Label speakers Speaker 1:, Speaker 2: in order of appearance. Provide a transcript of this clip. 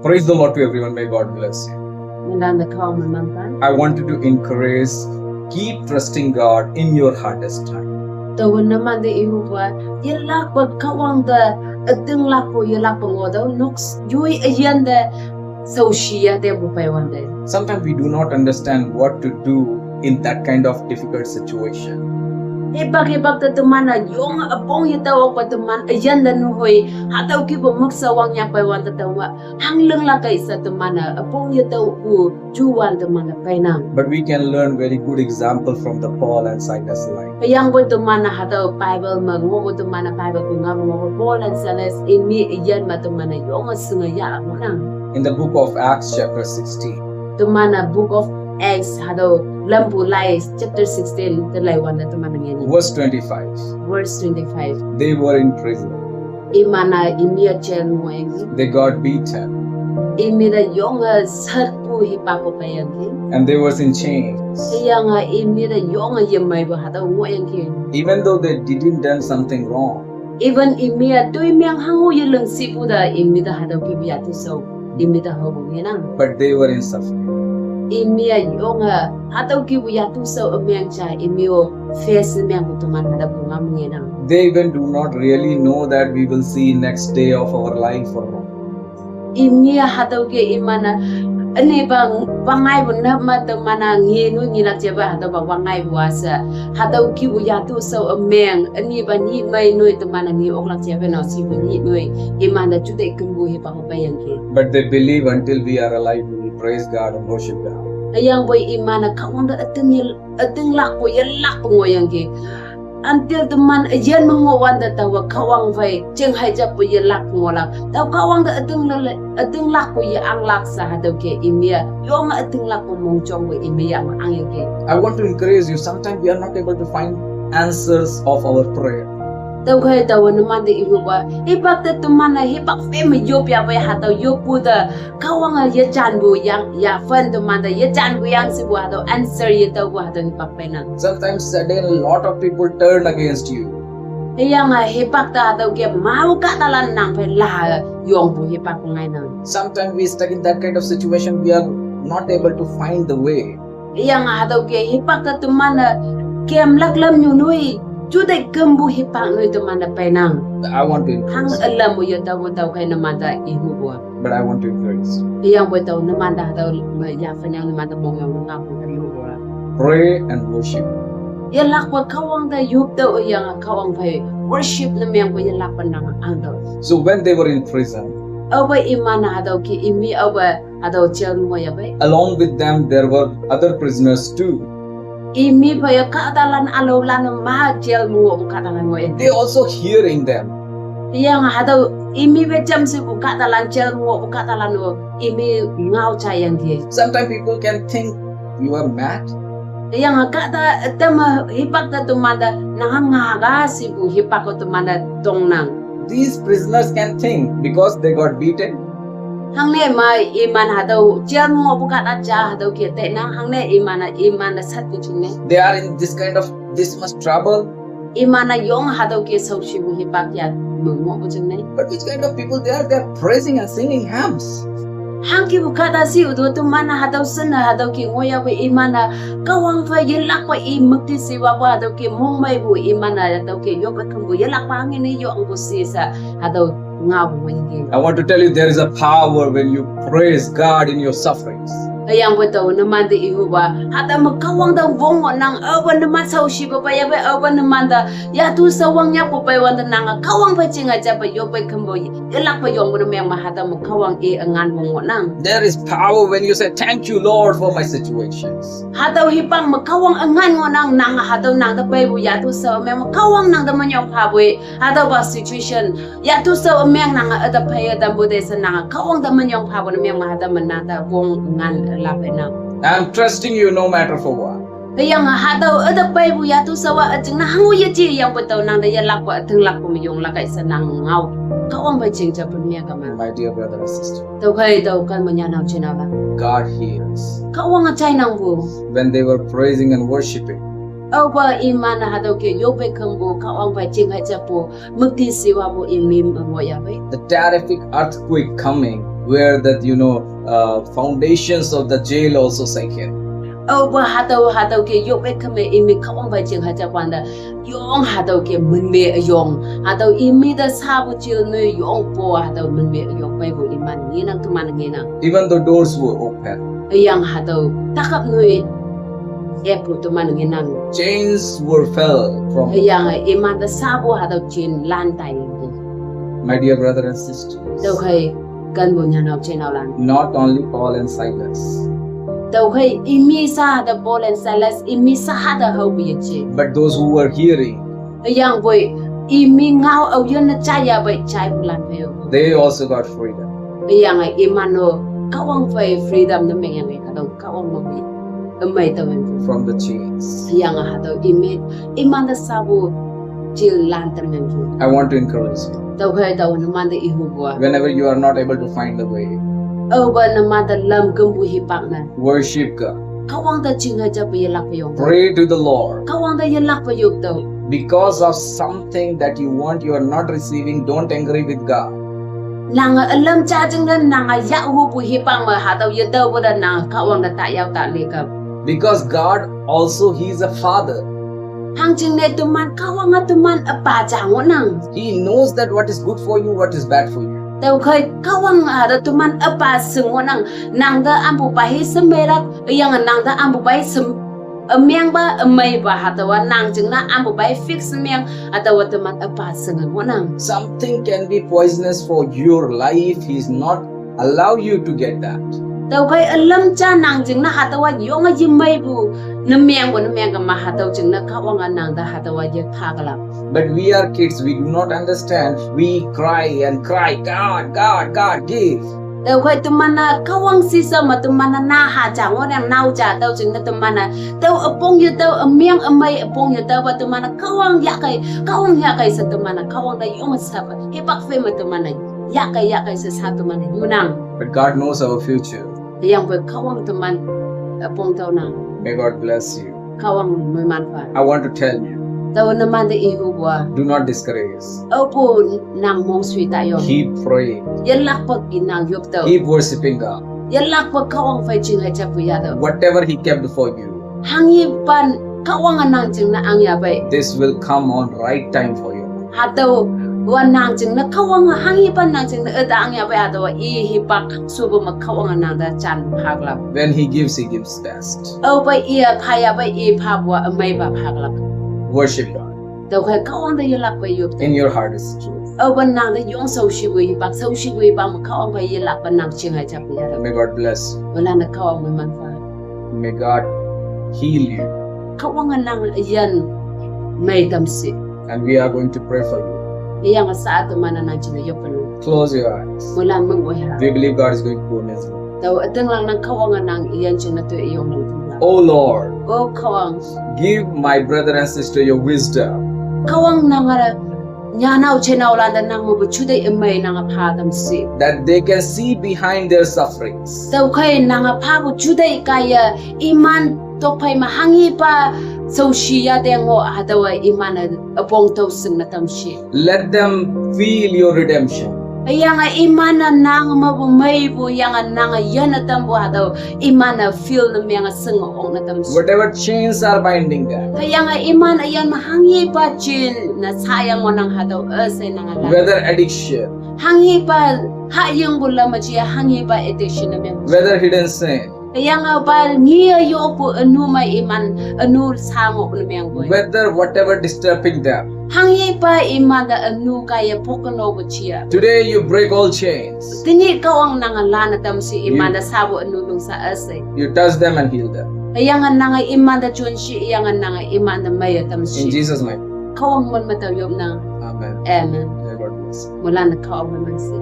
Speaker 1: Praise the Lord to everyone. May God bless you. I wanted to encourage, keep trusting God in your hardest time. Sometimes we do not understand what to do in that kind of difficult situation.
Speaker 2: Hebak teman yong apong hitawak pa teman ayan dan hoy hataw ki bumuk sawang nya pa wan tatawa hangleng la kai sa teman apong hitaw ku juwan teman painang.
Speaker 1: But we can learn very good example from the Paul and Silas life.
Speaker 2: Yang boy teman hataw Bible mango teman Bible ku ngam ngo Paul and Silas ini ayan ma teman yong sunga ya nang.
Speaker 1: In the book of Acts chapter 16.
Speaker 2: Teman book of Acts hataw LAMPULAN chapter 16 telai wan teman ngeni.
Speaker 1: Verse 25.
Speaker 2: Verse 25.
Speaker 1: They were in prison.
Speaker 2: Imana imia chen moengi.
Speaker 1: They got beaten.
Speaker 2: Imira yonga sarpu hipako payangi.
Speaker 1: And they was in chains.
Speaker 2: Iyanga imira yonga yemai ba hata moengi.
Speaker 1: Even though they didn't done something wrong.
Speaker 2: Even imia do imiang hangu yeleng sipuda imida hata kibiya tu so imida hawu yenang.
Speaker 1: But they were in suffering.
Speaker 2: Imia yonga hata kibiya tu so imiang cha imio face imiang kutuman hata bungam yenang.
Speaker 1: They even do not really know that we will see next day of our life or not.
Speaker 2: Imia hata ke imana ani bang bangai bunna mata mana nginu ngilak jeba hata bang bangai buasa hata ki buya tu so ameng ani bani mai noi tu mana ngi oklak jeba na si bani noi imana chute kumbu he pa bayang ke.
Speaker 1: But they believe until we are alive we will praise God and worship God.
Speaker 2: Ayang boy imana kawanda ating lak po yalak pengoyang ke. Until teman ajan mengawan tawa kawang vai jeng haja po yalak ngolang taw kawang da ating lak po ya ang laksa hadaw ke imia yong ating lak po mongchong po imia ang ke.
Speaker 1: I want to encourage you, sometimes we are not able to find answers of our prayer.
Speaker 2: Taw kay taw naman de ihuwa ibak ta teman na hibak fem yop ya vai hataw yopu da kawang ya jan bu yang ya fan teman da ya jan bu yang si bu hataw answer ya taw bu hataw hibak penan.
Speaker 1: Sometimes suddenly a lot of people turn against you.
Speaker 2: Yang hibak ta hataw ke mau ka talan nang pe la yong bu hibak ngai nang.
Speaker 1: Sometimes we stuck in that kind of situation, we are not able to find the way.
Speaker 2: Yang hataw ke hibak ta teman na kem laklam nyunui Jude gembu hipang noi teman da penang.
Speaker 1: I want to
Speaker 2: Hang
Speaker 1: encourage,
Speaker 2: alam mo yun taw kay naman da ihu buwa.
Speaker 1: but I want to encourage.
Speaker 2: Yang boy taw naman da ya fanyang naman da mong yung ngap ko ihu buwa.
Speaker 1: Pray and worship.
Speaker 2: Yalak pa kawang da yup daw yang kawang pa worship na miyang ko yalak pa nang ang daw.
Speaker 1: So when they were in prison,
Speaker 2: Awa iman na daw ki imi awa adaw chel mo ya bay.
Speaker 1: along with them there were other prisoners too.
Speaker 2: Imi pa ya katalan alaw lan ma chel mo katalan mo ya.
Speaker 1: They also hearing them.
Speaker 2: Yang hadaw imi be jam si bu katalan chel mo katalan mo imi ngao chayang ki.
Speaker 1: Sometimes people can think you are mad.
Speaker 2: Yang kata tema hipak ta tumanda nangaga si bu hipak ko tumanda dongnang.
Speaker 1: These prisoners can think because they got beaten.
Speaker 2: Hangne ma iman hadaw chel mo bu kata cha hadaw ki te na hangne iman na sat ku chinne.
Speaker 1: They are in this kind of this much trouble.
Speaker 2: Iman na yong hadaw ki sau si bu hipak ya mo bu chinne.
Speaker 1: But which kind of people they are? They are praising and singing hymns.
Speaker 2: Hangki bukata si udo tu mana hadaw sana hadaw ki ngoya we imana kawang fa yelak pa I mukti si wa hadaw ki mongmay bu imana hadaw ki yo katumbu yelak pa angin yo ang busi sa hadaw ngao mo yingi.
Speaker 1: I want to tell you there is a power when you praise God in your sufferings.
Speaker 2: Ayang beto naman di ihuwa hata magkawang daw bongo nang awan naman sa ushi pa ya ba awan naman da ya tu sawang nya po pa wanda nang kawang pa chinga ja pa yo pa kambo yelak pa yo mo na may mahata mo kawang angan bongo nang.
Speaker 1: There is power when you say thank you Lord for my situations.
Speaker 2: Hataw hipang magkawang angan mo nang hataw nang da pa ya tu sa may magkawang nang da manyong paboy hataw ba situation ya tu sa may nang ada pa ya da bude sa nang kawang da manyong paboy na may mahata man nata bong ngan
Speaker 1: I'm trusting you no matter for what.
Speaker 2: Kaya nga hataw ada pa ya tu sa wa ating na hangu ya ji yang betaw nang da ya lak pa ating lak ko miyong lakay sa nang ngao kawang ba ching cha pun niya kama.
Speaker 1: My dear brother and sister,
Speaker 2: Taw kay daw kan manyanaw chinaba.
Speaker 1: God hears.
Speaker 2: Kawang nga chay nang bu.
Speaker 1: When they were praising and worshiping,
Speaker 2: Oba iman na hadaw ke yope kambo kawang ba ching ha cha po mukti siwa bo imim mo ya bay.
Speaker 1: the terrific earthquake coming where that foundations of the jail also shaken.
Speaker 2: Over hatau ke yoppe kame imi kawang vai ching haja kwanda yong hatau ke munme yong hatau imi da sabu chil no yong po hatau munme yong pai bo iman ni nang tuman ngena.
Speaker 1: Even the doors were open.
Speaker 2: Yang hatau takap no epu tuman ngena.
Speaker 1: Chains were fell from.
Speaker 2: Yang iman da sabu hatau chin lantai.
Speaker 1: My dear brother and sister.
Speaker 2: Đâu khai gan bo nya nau chen nau lan.
Speaker 1: Not only Paul and Silas.
Speaker 2: Đâu khai imi sa da Paul and Silas imi sa da hau bi che.
Speaker 1: But those who were hearing.
Speaker 2: Yang boy imi ngao au yen na jaiye bai chai bulan pheo.
Speaker 1: They also got freedom.
Speaker 2: Yang imano kawang fai freedom na meng yang ka dong kawang mo bi. Amai tawen
Speaker 1: from the chains.
Speaker 2: Yang ha do iman da sabu chil lan tam nang.
Speaker 1: I want to encourage you.
Speaker 2: Đâu khai đâu na man da ihu bua.
Speaker 1: Whenever you are not able to find the way.
Speaker 2: Over na man da lam gumbu hi pak na.
Speaker 1: Worship God.
Speaker 2: Kahwangte ching haja pa yelak pa yung.
Speaker 1: Pray to the Lord.
Speaker 2: Kahwangte yelak pa yung daw.
Speaker 1: Because of something that you want, you are not receiving, don't agree with God.
Speaker 2: Nanga alam charging na nanga yahu pu hipang ma hataw yadaw wala nanga kahwangte tayaw ta likap.
Speaker 1: Because God also, He is a Father.
Speaker 2: Hang ching ne tuman kahwanga tuman apa jango nang.
Speaker 1: He knows that what is good for you, what is bad for you.
Speaker 2: Đâu khai kawang ada tuman apa semua nang da ambu bahi semerak yang nang da ambu bahi miang ba amai ba hatawa nang jeng na ambu bahi fix miang atau tuman apa semua nang.
Speaker 1: Something can be poisonous for your life. He's not allow you to get that.
Speaker 2: Đâu khai alam cha nang jeng na hatawa yong ajimai bu nemiang ka ma hataw jeng na kawang nang da hatawa je thagala.
Speaker 1: But we are kids, we do not understand. We cry and cry, God, God, God, give.
Speaker 2: Đâu khai tumana kawang sisa ma tumana na ha jang orang nau ja tau jing na tumana tau apong yu tau amiang amai apong yu tau ba tumana kawang yakai sa tumana kawang da yung sapa hipak fe ma tumana yakai sa sa tumana yunang.
Speaker 1: But God knows our future.
Speaker 2: Yang ber kawang tuman apong tau nang.
Speaker 1: May God bless you.
Speaker 2: Kawang may manfaat.
Speaker 1: I want to tell you.
Speaker 2: Tau naman da ihu bua.
Speaker 1: Do not discourage.
Speaker 2: Opo nang mong sui tayo.
Speaker 1: Keep praying.
Speaker 2: Yalak pag inang yup tau.
Speaker 1: Keep worshiping God.
Speaker 2: Yalak pag kawang fay ching haja puya tau.
Speaker 1: Whatever He kept for you.
Speaker 2: Hangi pan kawang nang ching na ang yabay.
Speaker 1: This will come on right time for you.
Speaker 2: Hataw wan nang ching na kawang hangi pan nang ching na eda ang yabay hataw ihipak subo magkawang nang da chan haglap.
Speaker 1: When He gives best.
Speaker 2: Opo iya kaya bay ipabwa amay ba haglap.
Speaker 1: Worship God.
Speaker 2: Đâu khai kawang da yalak pa yup.
Speaker 1: In your heart is truth.
Speaker 2: Opo nang da yung so shiwi ipak so shiwi ipak makawang pa yalak pa nang ching haja puya tau.
Speaker 1: May God bless you.
Speaker 2: Wala na kawang may manfaat.
Speaker 1: May God heal you.
Speaker 2: Kawang nang yan may tamsi.
Speaker 1: And we are going to pray for you.
Speaker 2: Iyang sa ato man nang ching yup pa.
Speaker 1: Close your eyes.
Speaker 2: Wala mang wala.
Speaker 1: We believe God is going to do amazing.
Speaker 2: Daw ateng lang ng kawang nang iyan ching na to iyong nang.
Speaker 1: Oh Lord,
Speaker 2: O kawang.
Speaker 1: give my brother and sister your wisdom.
Speaker 2: Kawang nangara nyanaw chenaw landa nang mo chuday imay nang apadam si.
Speaker 1: That they can see behind their sufferings.
Speaker 2: Daw kay nang apabo chuday kaya iman to pay mahangi pa so siya dengo hadawa iman apong to sing na tamsi.
Speaker 1: Let them feel your redemption.
Speaker 2: Yang iman na nang mabumay po yang nang yan na tambo hadaw iman na feel na mga singong na tamsi.
Speaker 1: Whatever chains are binding them.
Speaker 2: Kaya nga iman ayan mahangi pa chin na sayang mo nang hadaw asay nang ala.
Speaker 1: Whether addiction.
Speaker 2: Hangi pa hayang bula machiya hangi pa addiction na mga.
Speaker 1: Whether hidden sin.
Speaker 2: Kaya nga ba niye yopo anu may iman anu samo na mga boy.
Speaker 1: Whether whatever disturbing them.
Speaker 2: Hangi pa iman da anu kaya pokano machiya.
Speaker 1: Today you break all chains.
Speaker 2: Tini ka ang nangalan na tam si iman da sabo anu nung sa asay.
Speaker 1: You touch them and heal them.
Speaker 2: Kaya nga nanga iman da chun si iya nga nanga iman da may tam si.
Speaker 1: In Jesus' name.
Speaker 2: Kawang man matawyob na.
Speaker 1: Amen.
Speaker 2: Amen.
Speaker 1: May God bless you.
Speaker 2: Wala na kawang man si.